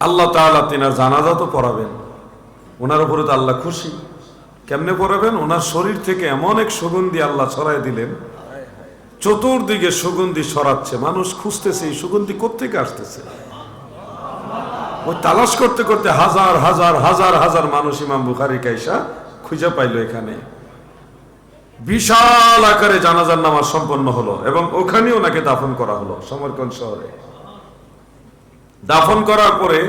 আল্লাহ তাআলা তিনার জানাজা তো পড়াবেন, ওনার উপরে তো আল্লাহ খুশি। কেমনে পড়াবেন? ওনার শরীর থেকে এমন এক সুগন্ধি আল্লাহ ছড়াই দিলেন, চতুর্দিকে সুগন্ধি ছড়াচ্ছে, মানুষ খুঁজতেছে এই সুগন্ধি কোত্থেকে আসতেছে। ওই তালাশ করতে করতে হাজার হাজার হাজার হাজার মানুষ ইমাম বুখারী কাইসা খুঁজে পাইল। এখানে বিশাল আকারে জানাজার নামাজ সম্পন্ন হলো এবং ওখানে ওনাকে দাফন করা হলো সমরকন্দ শহরে। দাফন করার পরে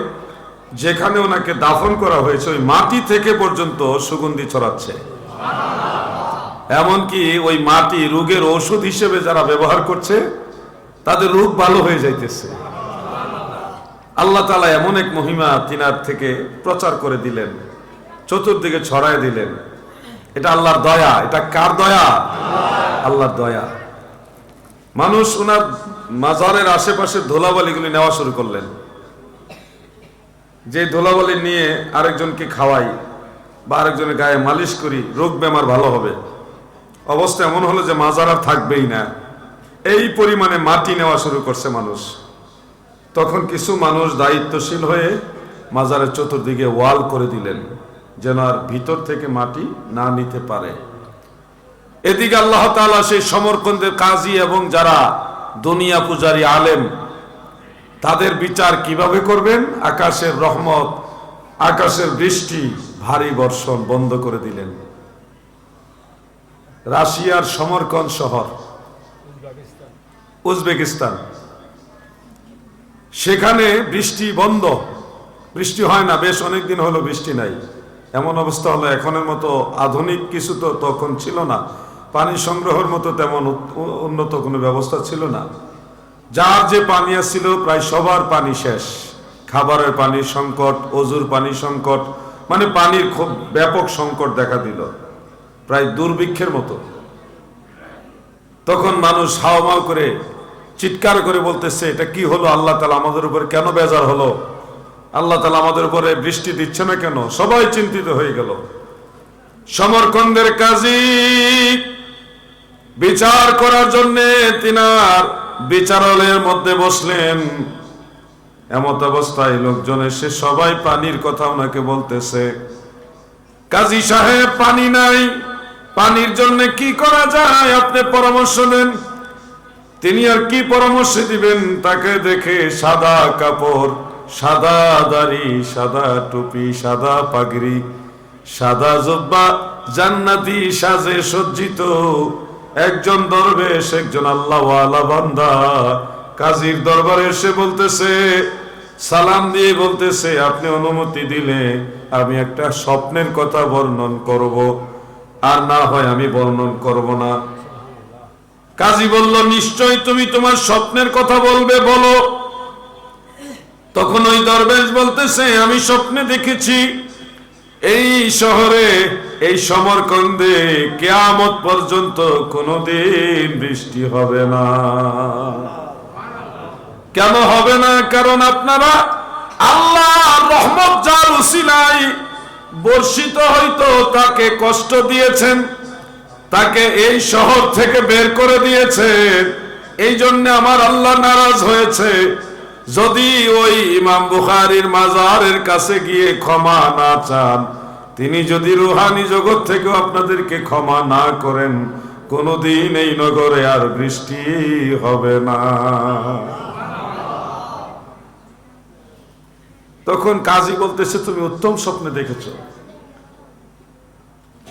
যেখানে ওনাকে দাফন করা হয়েছে ওই মাটি থেকে পর্যন্ত সুগন্ধি ছড়াচ্ছে। এমনকি ওই মাটি রোগের ঔষধ হিসেবে যারা ব্যবহার করছে তাদের রোগ ভালো হয়ে যাইতেছে। আল্লাহ তাআলা এমন এক মহিমা তিনার থেকে প্রচার করে দিলেন, চতুর্দিকে ছড়ায় দিলেন। এটা আল্লাহর দয়া। এটা কার দয়া? আল্লাহর দয়া। মানুষ ওনার মাজারের আশেপাশে ধুলাবালিগুলি নেওয়া শুরু করলেন, যে ধুলাবালি নিয়ে আরেকজনকে খাওয়াই বা আরেকজনের গায়ে মালিশ করি, রোগ বেমার ভালো হবে। অবস্থা এমন হলো যে মাজার আর থাকবেই না, এই পরিমাণে মাটি নেওয়া শুরু করছে মানুষ। তখন কিছু মানুষ দায়িত্বশীল হয়ে মাজারের চতুর্দিকে ওয়াল করে দিলেন, যেন আর ভিতর থেকে মাটি না নিতে পারে। এদিকে আল্লাহ তাআলা সেই সমরকন্দের কাজী এবং যারা দুনিয়া পূজারী আলেম, তাদের বিচার কিভাবে করবেন? আকাশের রহমত, আকাশের বৃষ্টি, ভারী বর্ষণ বন্ধ করে দিলেন। রাশিয়ার সমরকন্দ শহর, উজবেকিস্তান, সেখানে বৃষ্টি বন্ধ, বৃষ্টি হয় না, বেশ অনেকদিন হলো বৃষ্টি নাই। এমন অবস্থা হলো, এখনের মতো আধুনিক কিছু তো তখন ছিল না, পানি সংগ্রহের মতো তেমন উন্নত কোনো ব্যবস্থা ছিল না। যার যে পানি ছিল প্রায় সবার পানি শেষ, খাবারের পানির সংকট, অজুর পানি সংকট, মানে পানির খুব ব্যাপক সংকট দেখা দিল, প্রায় দুর্ভিক্ষের মতো। তখন মানুষ হাওমাও করে চিৎকার করে বলতেছে, এটা কি হলো? আল্লাহ তাআলা আমাদের উপরে কেন বেজার হলো? আল্লাহ তাআলা আমাদের উপরে বৃষ্টি দিচ্ছে না কেন? সবাই চিন্তিত হয়ে গেল। সমরকন্দের কাজী বিচার করার জন্য তিনার বিচারালয়ের মধ্যে বসলেন। এমত অবস্থায় লোকজন এসে সবাই পানির কথা ওনাকে বলতেছে, কাজী সাহেব পানি নাই, পানির জন্য কি করা যায়? আপনি পরামর্শ দেন। তিনি আর কি পরামর্শ দিবেন? তাকে দেখে সাদা কাপড়, সাদা দাড়ি, সাদা টুপি, সাদা পাগড়ি, সাদা জুব্বা, জান্নাতি সাজে সজ্জিত একজন দরবেশ, একজন আল্লাহওয়ালা বান্দা কাজীর দরবারে এসে বলতেছে, সালাম দিয়ে বলতেছে, আপনি অনুমতি দিলে আমি একটা স্বপ্নের কথা বর্ণন করব, আর না হয় আমি বর্ণন করব না। কাজী বলল, নিশ্চয় তুমি তোমার স্বপ্নের কথা বলবে, বলো। তখন ওই দরবেশ বলতেছে, আমি স্বপ্নে দেখেছি এই শহরে, এই সমরকন্দে কিয়ামত পর্যন্ত কোনোদিন বৃষ্টি হবে না। কেন হবে না? কারণ আপনারা আল্লাহর রহমত যার উসিলায় বর্ষিত হয়তো তাকে কষ্ট দিয়েছেন, তাকে এই শহর থেকে বের করে দিয়েছেন, এই জন্য আমার আল্লাহ নারাজ হয়েছে। যদি ওই ইমাম বুখারীর মাজারের কাছে গিয়ে ক্ষমা না চান, তিনি যদি রুহানি জগৎ থেকেও আপনাদেরকে ক্ষমা না করেন, কোনোদিন এই নগরে আর বৃষ্টি হবে না। তখন কাজী বলতেছে, তুমি উত্তম স্বপ্নে দেখেছো,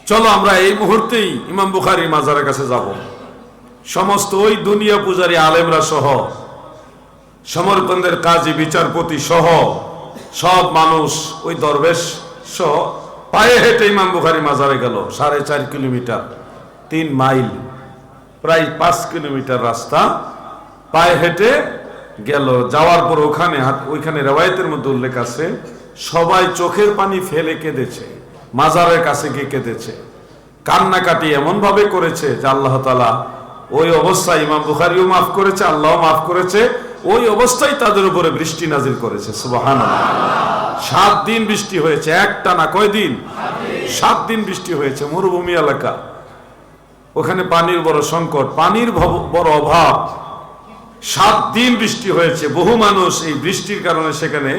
চলো আমরা এই মুহূর্তেই ইমাম বুখারীর মাজারের কাছে যাব। সমস্ত ওই দুনিয়া পূজারী আলেমরা সহ, সমরকন্দের কাজী বিচারপতি সহ সব মানুষ, ওই দরবেশ সহ পায়ে হেঁটে ইমাম বুখারী মাজারে গেল। 4.5 কিলোমিটার, 3 মাইল, প্রায় 5 কিলোমিটার রাস্তা পায়ে হেঁটে গেল। যাওয়ার পর ওইখানে রিওয়ায়াতের মধ্যে উল্লেখ আছে, সবাই চোখের পানি ফেলে কেঁদেছে, মাজারের কাছে গিয়ে কেঁদেছে, কান্নাকাটি এমন ভাবে করেছে যে আল্লাহ তাআলা ওই অবস্থায় ইমাম বুখারীও মাফ করেছে, আল্লাহও মাফ করেছে, ওই অবস্থায় তাদের উপরে বৃষ্টি নাজিল করেছে। সুবহানাল্লাহ। 7 দিন বৃষ্টি হয়েছে, একটানা। কয়দিন? 7 দিন বৃষ্টি হয়েছে। মরুভূমি এলাকা, ওখানে পানির বড় সংকট, পানির বড় অভাব। 7 দিন বৃষ্টি হয়েছে। বহু মানুষ এই বৃষ্টির কারণে সেখানে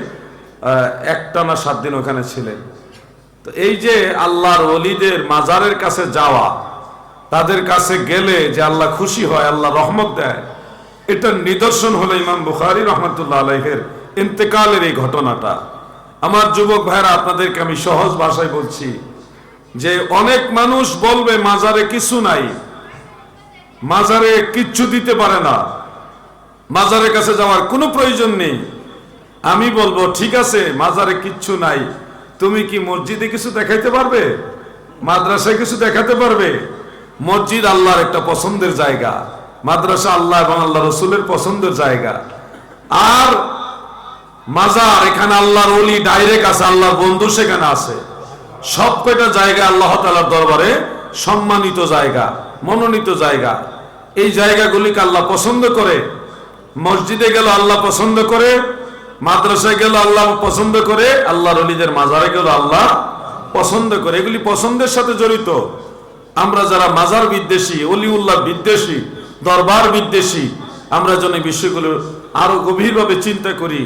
একটানা 7 দিন ওখানে ছিলেন। তো এই যে আল্লাহর ওলিদের মাজারের কাছে যাওয়া, তাদের কাছে গেলে যে আল্লাহ খুশি হয়, আল্লাহ রহমত দেয়, এটার নিদর্শন হলো ইমাম বুখারী রাহমাতুল্লাহ আলাইহির ইন্তেকালের এই ঘটনাটা। আমার যুবক ভাইরা, আপনাদেরকে আমি সহজ ভাষায় বলছি যে অনেক মানুষ বলবে মাজারে কিছু নাই, মাজারে কিচ্ছু দিতে পারে না, মাজারের কাছে যাওয়ার কোনো প্রয়োজন নেই। আমি বলবো ঠিক আছে, মাজারে কিচ্ছু নাই, তুমি কি মসজিদে কিছু দেখাইতে পারবে? মাদ্রাসায় কিছু দেখাতে পারবে? মসজিদ আল্লাহর একটা পছন্দের জায়গা, মাদ্রাসা আল্লাহ এবং আল্লাহ রসুলের পছন্দের জায়গা। আর মাজার, এখানে আল্লাহর ওলি ডাইরেক্ট আছে, আল্লাহর বন্ধু সেখানে আছে। সব কয়টা জায়গা আল্লাহ তাআলার দরবারে সম্মানিত জায়গা, মনোনীত জায়গা। এই জায়গাগুলিকে আল্লাহ পছন্দ করে। মসজিদে গেল আল্লাহ পছন্দ করে, মাদ্রাসায় গেল আল্লাহ পছন্দ করে, আল্লাহর ওলিদের মাজারে গেল আল্লাহ পছন্দ করে। এগুলি পছন্দের সাথে জড়িত। আমরা যারা মাজার বিদ্বেষী, অলিউল্লাহ বিদ্বেষী, দরবার বিদ্বেষী, আমরা যেন এই বিষয়গুলো আরো গভীরভাবে চিন্তা করি।